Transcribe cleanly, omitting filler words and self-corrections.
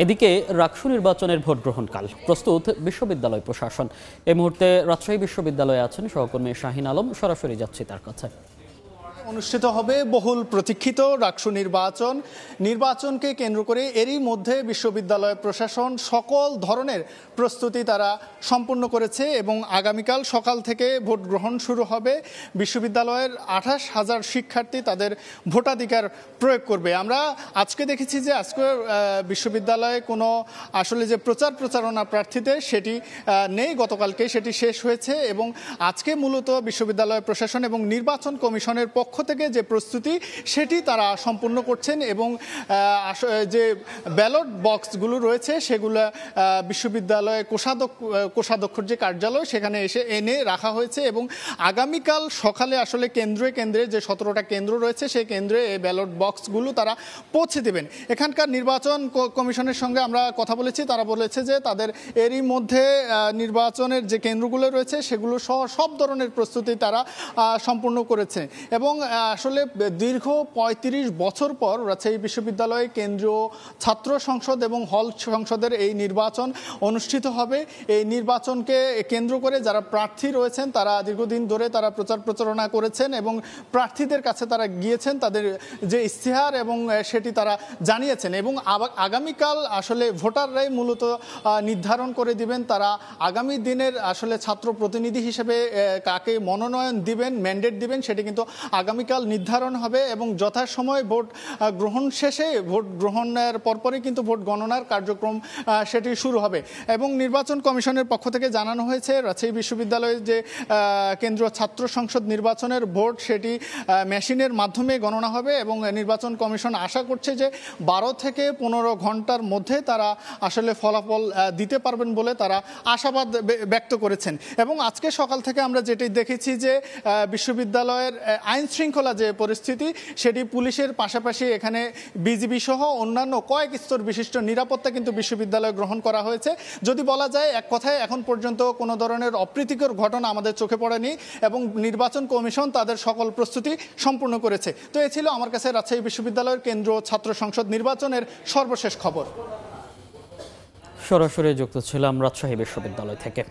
এদিকে রাকসু নির্বাচনের ভোট গ্রহণকাল প্রস্তুত বিশ্ববিদ্যালয় প্রশাসন। এই মুহূর্তে রাজশাহী বিশ্ববিদ্যালয়ে আছেন সহকর্মী শাহিন আলম, সরাসরি যাচ্ছি তার কাছে। অনুষ্ঠিত হবে বহুল প্রতীক্ষিত রাকসু নির্বাচনকে কেন্দ্র করে এরই মধ্যে বিশ্ববিদ্যালয় প্রশাসন সকল ধরনের প্রস্তুতি তারা সম্পূর্ণ করেছে এবং আগামীকাল সকাল থেকে ভোট গ্রহণ শুরু হবে। বিশ্ববিদ্যালয়ের 28,000 শিক্ষার্থী তাদের ভোটাধিকার প্রয়োগ করবে। আমরা আজকে দেখেছি যে আজকে বিশ্ববিদ্যালয়ে কোনো আসলে যে প্রচারণা প্রার্থীদের সেটি নেই, গতকালকে সেটি শেষ হয়েছে এবং আজকে মূলত বিশ্ববিদ্যালয় প্রশাসন এবং নির্বাচন কমিশনের পক্ষ থেকে যে প্রস্তুতি সেটি তারা সম্পূর্ণ করছেন এবং যে ব্যালট বক্সগুলো রয়েছে সেগুলো বিশ্ববিদ্যালয়ে কোষাধ্যক্ষর যে কার্যালয় সেখানে এনে রাখা হয়েছে এবং আগামীকাল সকালে আসলে কেন্দ্রে যে 17টা কেন্দ্র রয়েছে সেই কেন্দ্রে এই ব্যালট বক্সগুলো তারা পৌঁছে দেবেন। এখানকার নির্বাচন কমিশনের সঙ্গে আমরা কথা বলেছি, তারা বলেছে যে তাদের এরই মধ্যে নির্বাচনের যে কেন্দ্রগুলো রয়েছে সেগুলো সহ সব ধরনের প্রস্তুতি তারা সম্পূর্ণ করেছে এবং আসলে দীর্ঘ 35 বছর পর রাজশাহী বিশ্ববিদ্যালয়ে কেন্দ্রীয় ছাত্র সংসদ এবং হল সংসদের এই নির্বাচন অনুষ্ঠিত হবে। এই নির্বাচনকে কেন্দ্র করে যারা প্রার্থী রয়েছেন তারা দীর্ঘদিন ধরে তারা প্রচারণা করেছেন এবং প্রার্থীদের কাছে তারা গিয়েছেন, তাদের যে ইশতেহার এবং সেটি তারা জানিয়েছেন এবং আগামীকাল আসলে ভোটাররাই মূলত নির্ধারণ করে দিবেন তারা আগামী দিনের আসলে ছাত্র প্রতিনিধি হিসেবে কাকে মনোনয়ন দিবেন, ম্যান্ডেট দিবেন সেটি কিন্তু আগামীকাল নির্ধারণ হবে এবং যথাসময়ে ভোট গ্রহণ শেষে ভোট গ্রহণের পরপরই কিন্তু ভোট গণনার কার্যক্রম সেটি শুরু হবে এবং নির্বাচন কমিশনের পক্ষ থেকে জানানো হয়েছে রাজশাহী বিশ্ববিদ্যালয়ের যে কেন্দ্রীয় ছাত্র সংসদ নির্বাচনের ভোট সেটি মেশিনের মাধ্যমে গণনা হবে এবং নির্বাচন কমিশন আশা করছে যে 12 থেকে 15 ঘন্টার মধ্যে তারা আসলে ফলাফল দিতে পারবেন বলে তারা আশাবাদ ব্যক্ত করেছেন এবং আজকে সকাল থেকে আমরা যেটি দেখেছি যে বিশ্ববিদ্যালয়ের আইন শৃঙ্খলা যে পরিস্থিতি সেটি পুলিশের পাশাপাশি এখানে বিজিবি সহ অন্যান্য কয়েক স্তর বিশিষ্ট নিরাপত্তা কিন্তু বিশ্ববিদ্যালয়ে গ্রহণ করা হয়েছে। যদি বলা যায় এক কথায় এখন পর্যন্ত কোনো ধরনের অপ্রীতিকর ঘটনা আমাদের চোখে পড়েনি এবং নির্বাচন কমিশন তাদের সকল প্রস্তুতি সম্পূর্ণ করেছে। তো এ ছিল আমার কাছে রাজশাহী বিশ্ববিদ্যালয়ের কেন্দ্রীয় ছাত্র সংসদ নির্বাচনের সর্বশেষ খবর। সরাসরি যুক্ত ছিলাম রাজশাহী বিশ্ববিদ্যালয় থেকে।